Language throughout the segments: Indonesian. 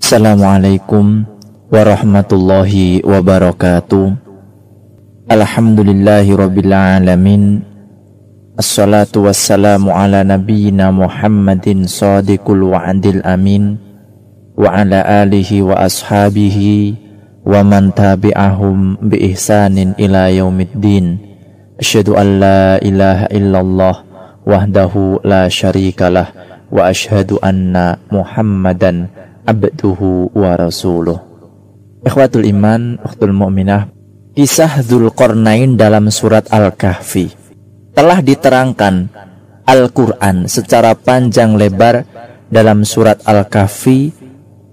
Assalamualaikum warahmatullahi wabarakatuh. Alhamdulillahi rabbil alamin. Assalatu wassalamu ala nabiyyina Muhammadin sadiqul wa'adil amin, wa ala alihi wa ashabihi wa man tabi'ahum bi ihsanin ila yaumiddin. Asyhadu an la ilaha illallah wahdahu la syarikalah wa asyhadu anna Muhammadan abduhu wa rasuluh. Ikhwatul iman, ukhtul mu'minah, kisah Dzulqarnain dalam surat Al-Kahfi telah diterangkan Al-Quran secara panjang lebar dalam surat Al-Kahfi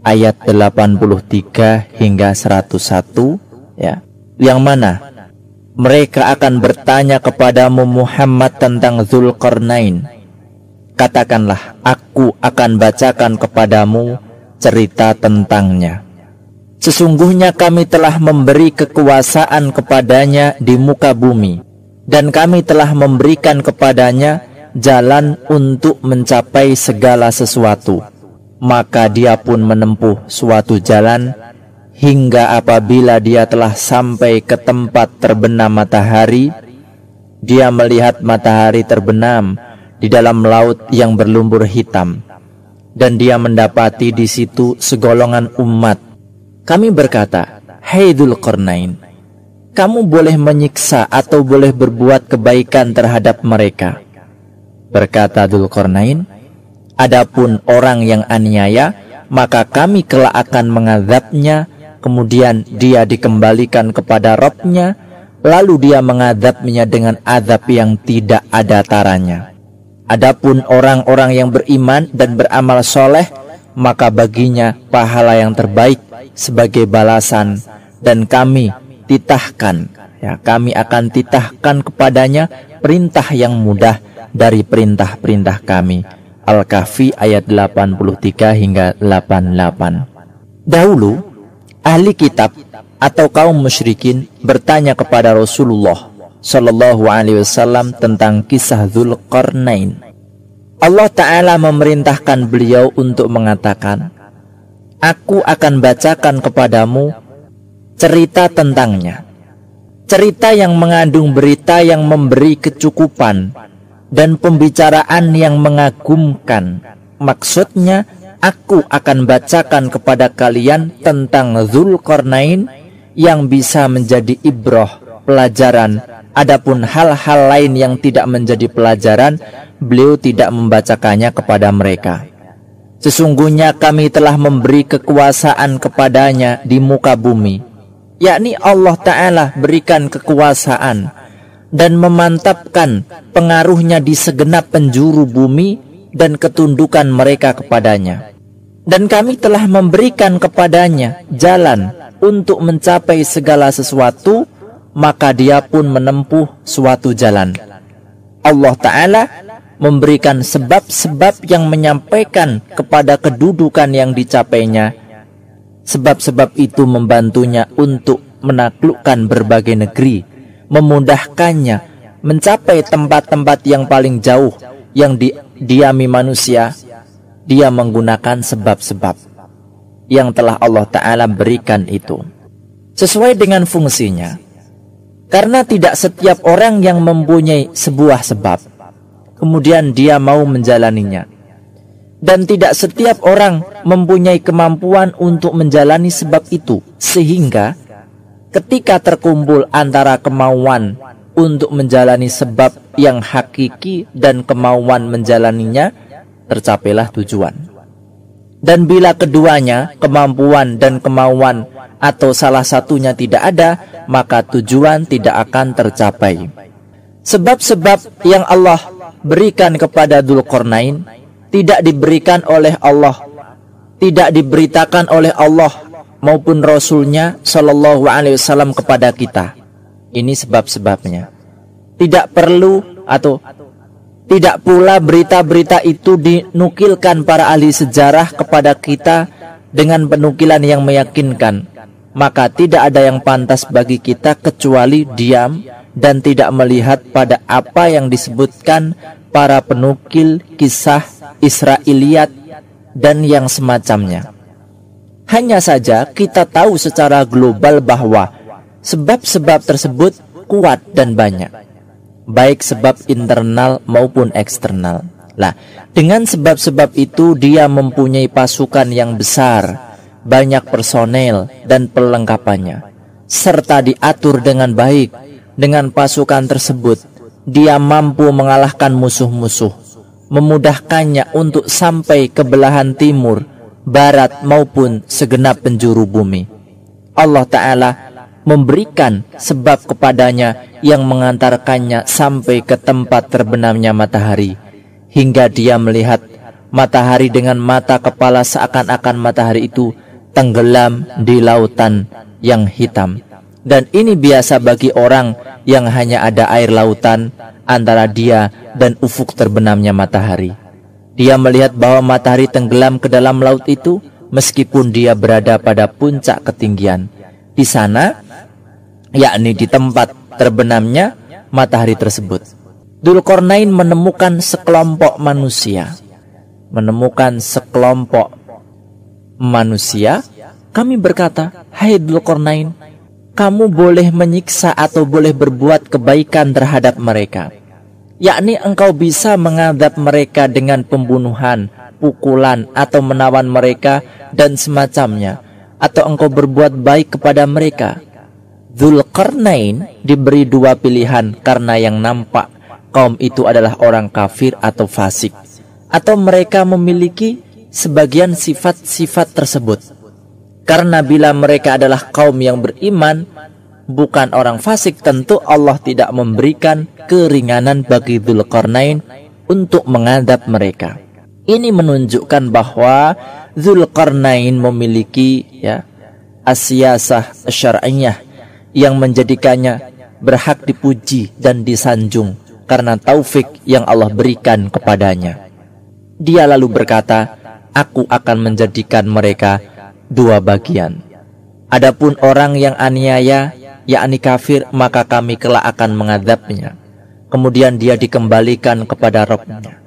ayat 83 hingga 101 ya, yang mana mereka akan bertanya kepadamu Muhammad tentang Dzulqarnain. Katakanlah, aku akan bacakan kepadamu cerita tentangnya. Sesungguhnya kami telah memberi kekuasaan kepadanya di muka bumi, dan kami telah memberikan kepadanya jalan untuk mencapai segala sesuatu. Maka dia pun menempuh suatu jalan hingga apabila dia telah sampai ke tempat terbenam matahari, dia melihat matahari terbenam di dalam laut yang berlumpur hitam, dan dia mendapati di situ segolongan umat. Kami berkata, "Hai Dzulqarnain, kamu boleh menyiksa atau boleh berbuat kebaikan terhadap mereka." Berkata Dzulqarnain, "Adapun orang yang aniaya, maka kami kelak akan mengadabnya, kemudian dia dikembalikan kepada Rabb-Nya, lalu dia mengadabnya dengan azab yang tidak ada taranya. Adapun orang-orang yang beriman dan beramal soleh, maka baginya pahala yang terbaik sebagai balasan, dan kami akan titahkan kepadanya perintah yang mudah dari perintah-perintah kami." Al-Kahfi ayat 83 hingga 88. Dahulu ahli kitab atau kaum musyrikin bertanya kepada Rasulullah Shallallahu Alaihi Wasallam tentang kisah Dzulqarnain. Allah Ta'ala memerintahkan beliau untuk mengatakan, "Aku akan bacakan kepadamu cerita tentangnya, cerita yang mengandung berita yang memberi kecukupan dan pembicaraan yang mengagumkan. Maksudnya, aku akan bacakan kepada kalian tentang Dzulqarnain yang bisa menjadi ibrah, pelajaran. Adapun hal-hal lain yang tidak menjadi pelajaran, beliau tidak membacakannya kepada mereka. Sesungguhnya kami telah memberi kekuasaan kepadanya di muka bumi," yakni Allah Ta'ala berikan kekuasaan dan memantapkan pengaruhnya di segenap penjuru bumi dan ketundukan mereka kepadanya. "Dan kami telah memberikan kepadanya jalan untuk mencapai segala sesuatu, maka dia pun menempuh suatu jalan." Allah Ta'ala memberikan sebab-sebab yang menyampaikan kepada kedudukan yang dicapainya. Sebab-sebab itu membantunya untuk menaklukkan berbagai negeri, memudahkannya mencapai tempat-tempat yang paling jauh yang didiami manusia. Dia menggunakan sebab-sebab yang telah Allah Ta'ala berikan itu sesuai dengan fungsinya. Karena tidak setiap orang yang mempunyai sebuah sebab kemudian dia mau menjalaninya, dan tidak setiap orang mempunyai kemampuan untuk menjalani sebab itu, sehingga ketika terkumpul antara kemauan untuk menjalani sebab yang hakiki dan kemauan menjalaninya, tercapailah tujuan. Dan bila keduanya, kemampuan dan kemauan, atau salah satunya tidak ada, maka tujuan tidak akan tercapai. Sebab-sebab yang Allah berikan kepada Dzulqarnain tidak diberikan oleh Allah, tidak diberitakan oleh Allah maupun Rasulnya Shallallahu Alaihi Wasallam kepada kita. Ini sebab-sebabnya. Tidak perlu atau tidak pula berita-berita itu dinukilkan para ahli sejarah kepada kita dengan penukilan yang meyakinkan. Maka tidak ada yang pantas bagi kita kecuali diam dan tidak melihat pada apa yang disebutkan para penukil kisah Israiliyat dan yang semacamnya. Hanya saja kita tahu secara global bahwa sebab-sebab tersebut kuat dan banyak, baik sebab internal maupun eksternal. Lah, dengan sebab-sebab itu dia mempunyai pasukan yang besar, banyak personel dan perlengkapannya, serta diatur dengan baik. Dengan pasukan tersebut dia mampu mengalahkan musuh-musuh, memudahkannya untuk sampai ke belahan timur, barat maupun segenap penjuru bumi. Allah Ta'ala memberikan sebab kepadanya yang mengantarkannya sampai ke tempat terbenamnya matahari, hingga dia melihat matahari dengan mata kepala seakan-akan matahari itu tenggelam di lautan yang hitam. Dan ini biasa bagi orang yang hanya ada air lautan antara dia dan ufuk terbenamnya matahari. Dia melihat bahwa matahari tenggelam ke dalam laut itu meskipun dia berada pada puncak ketinggian. Di sana, yakni di tempat terbenamnya matahari tersebut, Dzulqarnain menemukan sekelompok manusia. Kami berkata, "Hai Dzulqarnain, kamu boleh menyiksa atau boleh berbuat kebaikan terhadap mereka, yakni engkau bisa mengadab mereka dengan pembunuhan, pukulan, atau menawan mereka dan semacamnya, atau engkau berbuat baik kepada mereka." Dzulqarnain diberi dua pilihan karena yang nampak kaum itu adalah orang kafir atau fasik, atau mereka memiliki sebagian sifat-sifat tersebut. Karena bila mereka adalah kaum yang beriman, bukan orang fasik, tentu Allah tidak memberikan keringanan bagi Dzulqarnain untuk mengadab mereka. Ini menunjukkan bahwa Dzulqarnain memiliki as-siyasah syar'iyyah yang menjadikannya berhak dipuji dan disanjung karena taufik yang Allah berikan kepadanya. Dia lalu berkata, "Aku akan menjadikan mereka dua bagian. Adapun orang yang aniaya, yakni kafir, maka kami kelak akan mengadabnya. Kemudian dia dikembalikan kepada Rabb-Nya.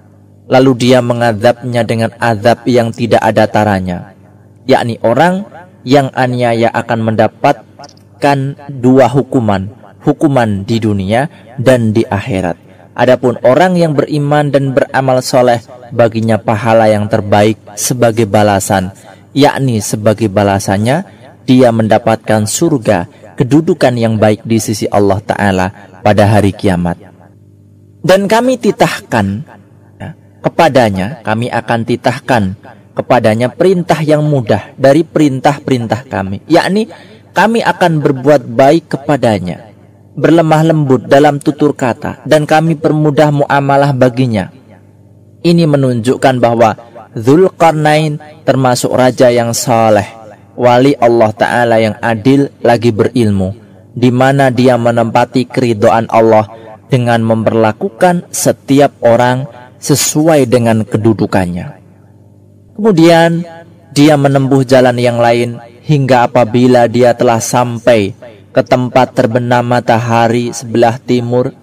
Lalu dia mengadabnya dengan azab yang tidak ada taranya. Yakni orang yang aniaya akan mendapatkan dua hukuman di dunia dan di akhirat. Adapun orang yang beriman dan beramal soleh, baginya pahala yang terbaik sebagai balasan, yakni sebagai balasannya dia mendapatkan surga, kedudukan yang baik di sisi Allah Ta'ala pada hari kiamat. Dan kami akan titahkan kepadanya perintah yang mudah dari perintah-perintah kami, yakni kami akan berbuat baik kepadanya, berlemah lembut dalam tutur kata, dan kami permudah muamalah baginya." Ini menunjukkan bahwa Dzulqarnain termasuk raja yang saleh, wali Allah Ta'ala yang adil lagi berilmu, di mana dia menempati keridhaan Allah dengan memperlakukan setiap orang sesuai dengan kedudukannya. Kemudian dia menempuh jalan yang lain hingga apabila dia telah sampai ke tempat terbenam matahari sebelah timur,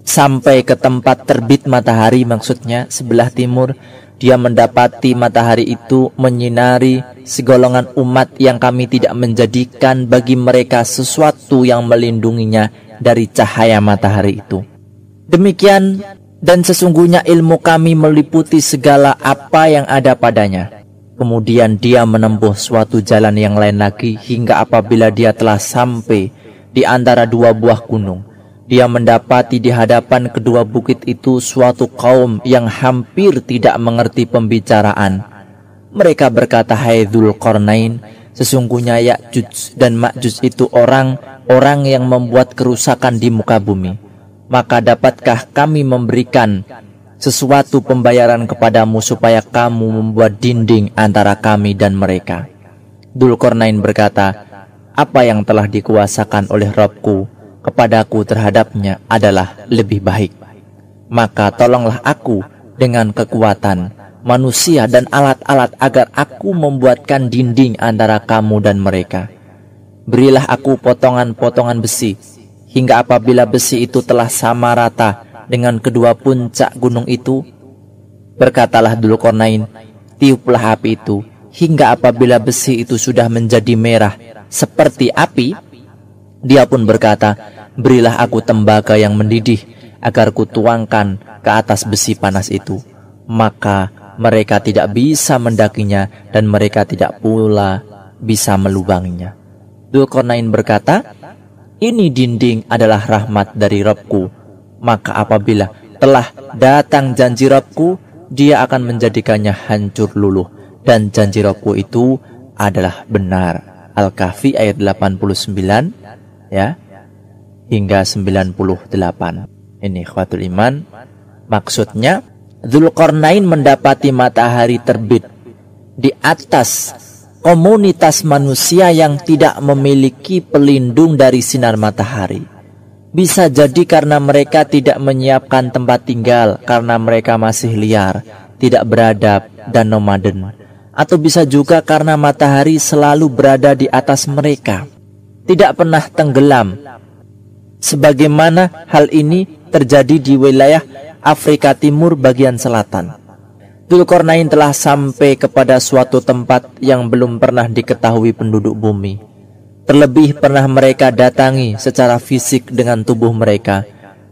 sampai ke tempat terbit matahari maksudnya sebelah timur, dia mendapati matahari itu menyinari segolongan umat yang kami tidak menjadikan bagi mereka sesuatu yang melindunginya dari cahaya matahari itu. Demikian, dan sesungguhnya ilmu kami meliputi segala apa yang ada padanya. Kemudian dia menempuh suatu jalan yang lain lagi hingga apabila dia telah sampai di antara dua buah gunung, dia mendapati di hadapan kedua bukit itu suatu kaum yang hampir tidak mengerti pembicaraan. Mereka berkata, "Hai Dzulqarnain, sesungguhnya Ya'juj dan Ma'juj itu orang-orang yang membuat kerusakan di muka bumi. Maka dapatkah kami memberikan sesuatu pembayaran kepadamu supaya kamu membuat dinding antara kami dan mereka?" Dzulqarnain berkata, "Apa yang telah dikuasakan oleh Rabbku kepadaku terhadapnya adalah lebih baik. Maka tolonglah aku dengan kekuatan manusia dan alat-alat agar aku membuatkan dinding antara kamu dan mereka. Berilah aku potongan-potongan besi, hingga apabila besi itu telah sama rata dengan kedua puncak gunung itu, berkatalah Dzulqarnain, tiuplah api itu, hingga apabila besi itu sudah menjadi merah seperti api, dia pun berkata, berilah aku tembaga yang mendidih agar kutuangkan ke atas besi panas itu. Maka mereka tidak bisa mendakinya dan mereka tidak pula bisa melubanginya. Dzulqarnain berkata, ini dinding adalah rahmat dari Rabbku, maka apabila telah datang janji Rabbku, dia akan menjadikannya hancur luluh, dan janji Rabbku itu adalah benar. Al-Kahfi ayat 89 ya hingga 98. Ini ikhwatul iman. Maksudnya Dzulqarnain mendapati matahari terbit di atas komunitas manusia yang tidak memiliki pelindung dari sinar matahari. Bisa jadi karena mereka tidak menyiapkan tempat tinggal, karena mereka masih liar, tidak beradab dan nomaden. Atau bisa juga karena matahari selalu berada di atas mereka, tidak pernah tenggelam. Sebagaimana hal ini terjadi di wilayah Afrika Timur bagian selatan. Dzulqarnain telah sampai kepada suatu tempat yang belum pernah diketahui penduduk bumi. Terlebih pernah mereka datangi secara fisik dengan tubuh mereka.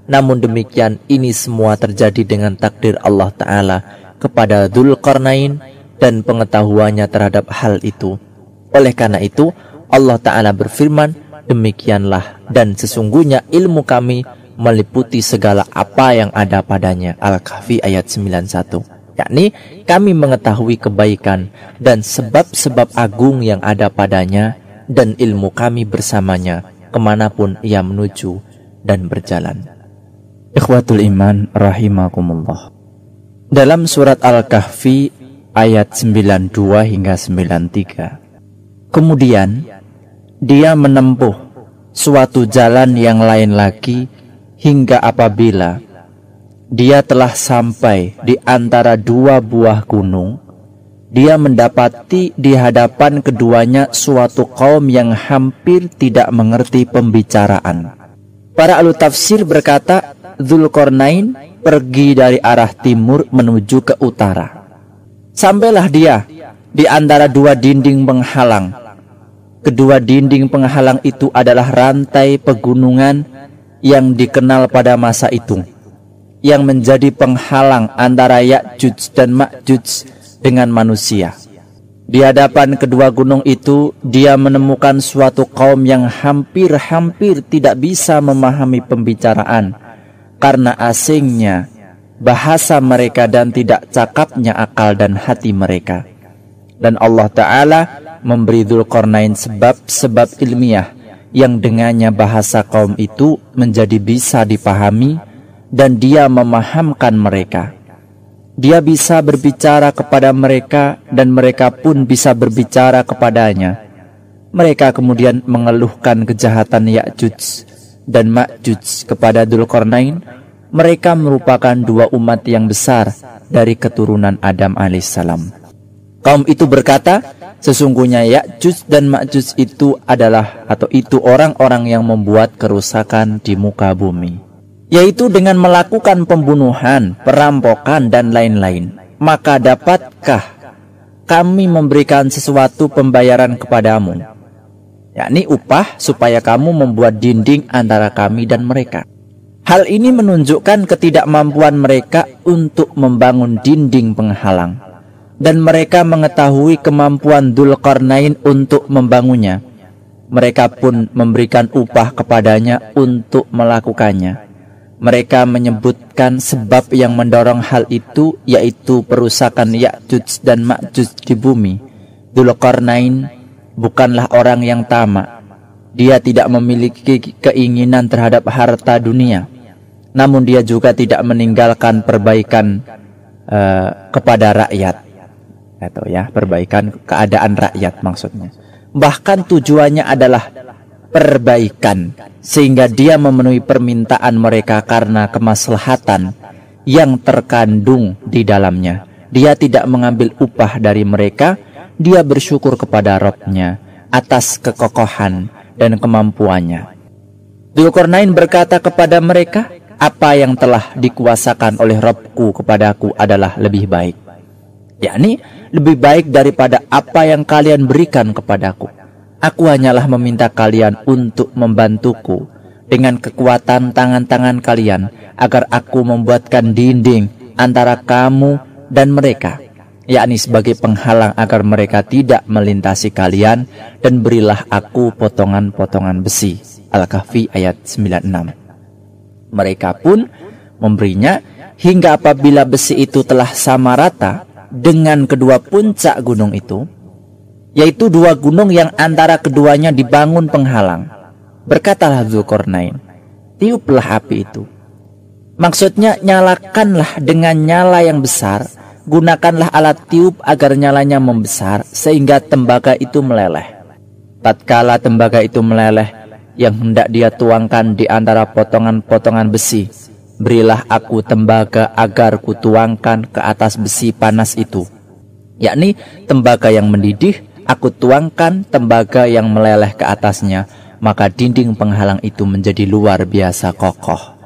Namun demikian, ini semua terjadi dengan takdir Allah Ta'ala kepada Dzulqarnain dan pengetahuannya terhadap hal itu. Oleh karena itu, Allah Ta'ala berfirman, demikianlah dan sesungguhnya ilmu kami meliputi segala apa yang ada padanya. Al-Kahfi ayat 91. Yakni kami mengetahui kebaikan dan sebab-sebab agung yang ada padanya, dan ilmu kami bersamanya kemanapun ia menuju dan berjalan. Ikhwatul iman rahimakumullah. Dalam surat Al-Kahfi ayat 92 hingga 93, kemudian dia menempuh suatu jalan yang lain lagi hingga apabila dia telah sampai di antara dua buah gunung, dia mendapati di hadapan keduanya suatu kaum yang hampir tidak mengerti pembicaraan. Para ahli tafsir berkata, Dzulqarnain pergi dari arah timur menuju ke utara. Sampailah dia di antara dua dinding penghalang. Kedua dinding penghalang itu adalah rantai pegunungan yang dikenal pada masa itu, yang menjadi penghalang antara Ya'juj dan Ma'juj dengan manusia. Di hadapan kedua gunung itu, dia menemukan suatu kaum yang hampir-hampir tidak bisa memahami pembicaraan karena asingnya bahasa mereka dan tidak cakapnya akal dan hati mereka. Dan Allah Ta'ala memberi Dzulqarnain sebab-sebab ilmiah yang dengannya bahasa kaum itu menjadi bisa dipahami dan dia memahamkan mereka. Dia bisa berbicara kepada mereka dan mereka pun bisa berbicara kepadanya. Mereka kemudian mengeluhkan kejahatan Ya'juj dan Ma'juj kepada Dzulqarnain. Mereka merupakan dua umat yang besar dari keturunan Adam alaihissalam. Kaum itu berkata, sesungguhnya Ya'juj dan Ma'juj itu adalah itu orang-orang yang membuat kerusakan di muka bumi, yaitu dengan melakukan pembunuhan, perampokan, dan lain-lain. Maka dapatkah kami memberikan sesuatu pembayaran kepadamu, yakni upah, supaya kamu membuat dinding antara kami dan mereka? Hal ini menunjukkan ketidakmampuan mereka untuk membangun dinding penghalang, dan mereka mengetahui kemampuan Dzulqarnain untuk membangunnya. Mereka pun memberikan upah kepadanya untuk melakukannya. Mereka menyebutkan sebab yang mendorong hal itu, yaitu perusakan Ya'juj dan Ma'juj di bumi. Dzulqarnain bukanlah orang yang tamak. Dia tidak memiliki keinginan terhadap harta dunia. Namun dia juga tidak meninggalkan perbaikan kepada rakyat. Atau perbaikan keadaan rakyat maksudnya. Bahkan tujuannya adalah perbaikan, sehingga dia memenuhi permintaan mereka karena kemaslahatan yang terkandung di dalamnya. Dia tidak mengambil upah dari mereka. Dia bersyukur kepada Rabb-nya atas kekokohan dan kemampuannya. Dzulqarnain berkata kepada mereka, apa yang telah dikuasakan oleh Rabb-ku kepadaku adalah lebih baik. yakni lebih baik daripada apa yang kalian berikan kepadaku. Aku hanyalah meminta kalian untuk membantuku dengan kekuatan tangan-tangan kalian agar aku membuatkan dinding antara kamu dan mereka, yakni sebagai penghalang agar mereka tidak melintasi kalian, dan berilah aku potongan-potongan besi. Al-Kahfi ayat 96. Mereka pun memberinya hingga apabila besi itu telah sama rata dengan kedua puncak gunung itu, yaitu dua gunung yang antara keduanya dibangun penghalang. Berkatalah Dzulqarnain, tiuplah api itu. Maksudnya, nyalakanlah dengan nyala yang besar, gunakanlah alat tiup agar nyalanya membesar sehingga tembaga itu meleleh. Tatkala tembaga itu meleleh yang hendak dia tuangkan di antara potongan-potongan besi, berilah aku tembaga agar kutuangkan ke atas besi panas itu, yakni tembaga yang mendidih. Aku tuangkan tembaga yang meleleh ke atasnya, maka dinding penghalang itu menjadi luar biasa kokoh.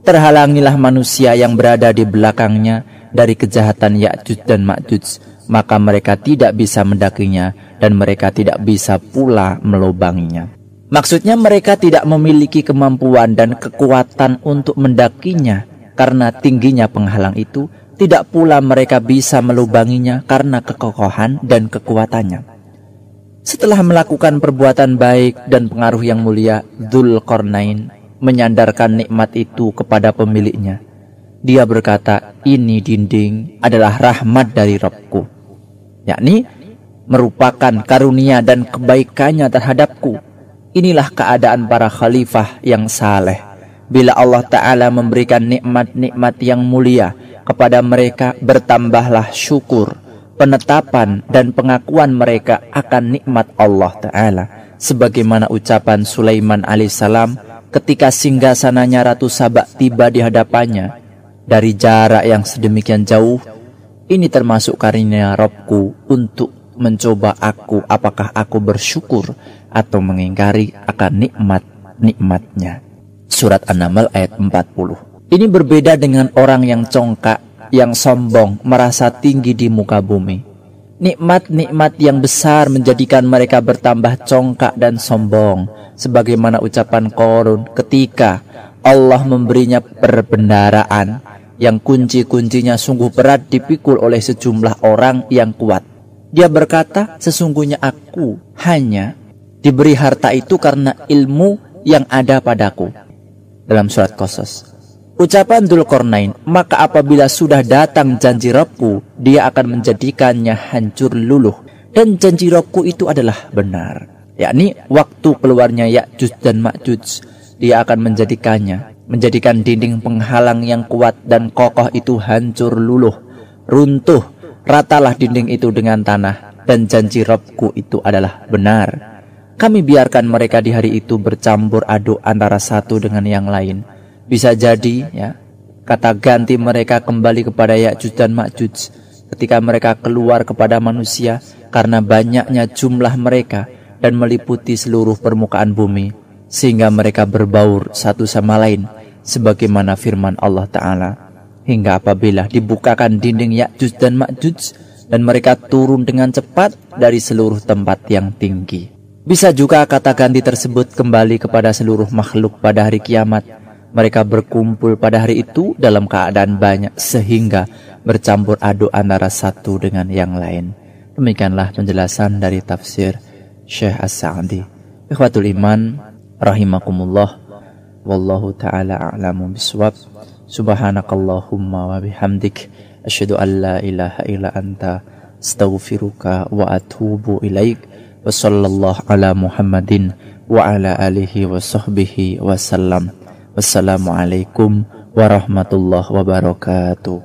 Terhalangilah manusia yang berada di belakangnya dari kejahatan Ya'juj dan Ma'juj, maka mereka tidak bisa mendakinya dan mereka tidak bisa pula melubanginya. Maksudnya mereka tidak memiliki kemampuan dan kekuatan untuk mendakinya karena tingginya penghalang itu, tidak pula mereka bisa melubanginya karena kekokohan dan kekuatannya. Setelah melakukan perbuatan baik dan pengaruh yang mulia, Dzulqarnain menyandarkan nikmat itu kepada pemiliknya. Dia berkata, ini dinding adalah rahmat dari Rabbku, yakni merupakan karunia dan kebaikannya terhadapku. Inilah keadaan para khalifah yang saleh. Bila Allah Ta'ala memberikan nikmat-nikmat yang mulia kepada mereka, bertambahlah syukur, penetapan dan pengakuan mereka akan nikmat Allah Ta'ala, sebagaimana ucapan Sulaiman alaihissalam ketika singgasananya Ratu Saba tiba di hadapannya dari jarak yang sedemikian jauh. Ini termasuk karunia Rabbku untuk mencoba aku apakah aku bersyukur atau mengingkari akan nikmat-nikmatnya. Surat An-Naml ayat 40. Ini berbeda dengan orang yang congkak, yang sombong, merasa tinggi di muka bumi. Nikmat-nikmat yang besar menjadikan mereka bertambah congkak dan sombong, sebagaimana ucapan Qarun ketika Allah memberinya perbendaharaan yang kunci-kuncinya sungguh berat dipikul oleh sejumlah orang yang kuat. Dia berkata, sesungguhnya aku hanya diberi harta itu karena ilmu yang ada padaku. Dalam surat Qasas. Ucapan Dzulqarnain, maka apabila sudah datang janji Rabbku, dia akan menjadikannya hancur luluh. Dan janji Rabbku itu adalah benar, yakni waktu keluarnya Ya'juj dan Ma'juj, dia akan menjadikan dinding penghalang yang kuat dan kokoh itu hancur luluh, runtuh, ratalah dinding itu dengan tanah, dan janji Rabbku itu adalah benar. Kami biarkan mereka di hari itu bercampur aduk antara satu dengan yang lain. Bisa jadi ya, kata ganti mereka kembali kepada Ya'juj dan Ma'juj ketika mereka keluar kepada manusia karena banyaknya jumlah mereka dan meliputi seluruh permukaan bumi, sehingga mereka berbaur satu sama lain sebagaimana firman Allah Ta'ala, hingga apabila dibukakan dinding Ya'juj dan Ma'juj dan mereka turun dengan cepat dari seluruh tempat yang tinggi. Bisa juga kata ganti tersebut kembali kepada seluruh makhluk pada hari kiamat. Mereka berkumpul pada hari itu dalam keadaan banyak sehingga bercampur aduk antara satu dengan yang lain. Demikianlah penjelasan dari tafsir Syekh As-Sa'di. Ikhwatul iman rahimakumullah, wallahu ta'ala a'lamu biswab. Subhanakallahumma wa bihamdik, asyhadu an la ilaha illa anta, astaghfiruka wa atubu ilaik. Wa sallallahu ala Muhammadin wa ala alihi wa sahbihi wa sallam. Wassalamualaikum warahmatullahi wabarakatuh.